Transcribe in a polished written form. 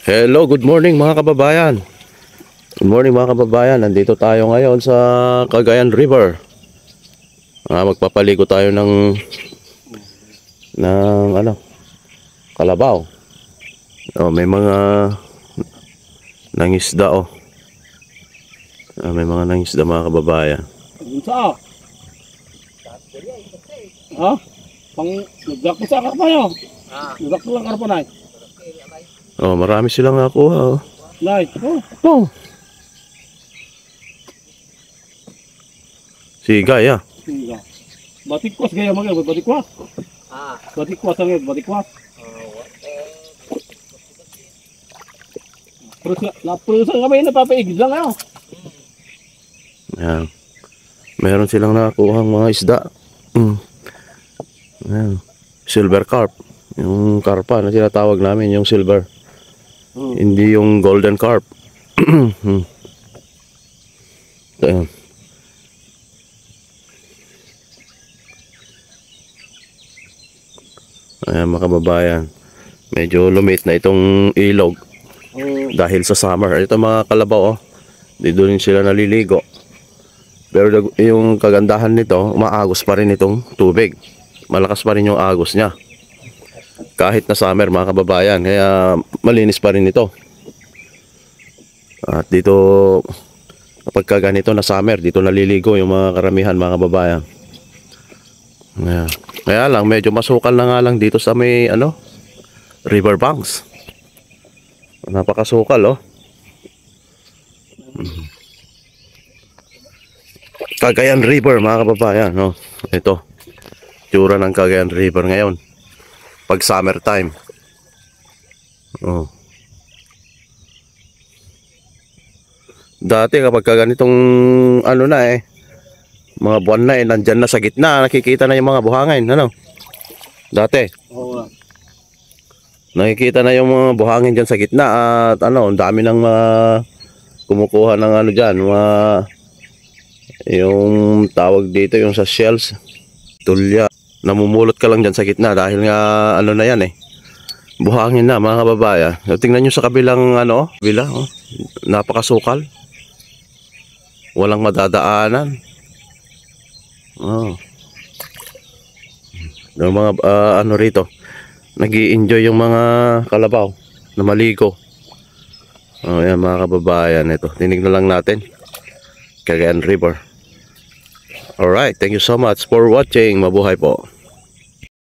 Hello, good morning mga kababayan. Good morning mga kababayan. Nandito tayo ngayon sa Cagayan River. Magpapaligo tayo ng kalabaw. May mga nangisda may mga nangisda mga kababayan. Sa ha? Pang nagdak sa karpayo. Nagdak lang karpanay. Marami silang nakuha. Nay. Sigay Siga. Batikwas gaya mga batikwas. Batikwas ang batikwas. Pero sa kami napapaigid lang ayo. Yan. Meron silang nakuha mga isda. Yan. Silver carp. Yung karpa na tinatawag namin, yung silver. Hindi yung golden carp. Ayan. Ayan mga kababayan. Medyo lumit na itong ilog. Dahil sa summer. Ito mga kalabaw dito rin sila naliligo. Pero yung kagandahan nito, maagos pa rin itong tubig. Malakas pa rin yung agos niya. Kahit na summer mga kababayan, kaya malinis pa rin ito. At dito kapag ganito na summer, dito naliligo yung mga karamihan mga kababayan. Kaya lang medyo masukal na nga lang dito sa may river banks. Napakasukal Cagayan River mga kababayan, ito tsura ng Cagayan River ngayon pag summer time. Dati kapag ganitong mga buwan na nandyan na sa gitna, nakikita na yung mga buhangin, dati nakikita na yung mga buhangin dyan sa gitna at ang dami ng kumukuha ng dyan, yung tawag dito yung sa shells, tulya. Namumulot ka lang dyan sa gitna dahil nga na yan buhangin na mga kababayan. Tingnan nyo sa kabilang napakasukal, walang madadaanan. Yung mga rito nag-i-enjoy yung mga kalabaw na maligo. Yan mga kababayan, ito tinignan lang natin Cagayan River. Alright, thank you so much for watching. Mabuhay po.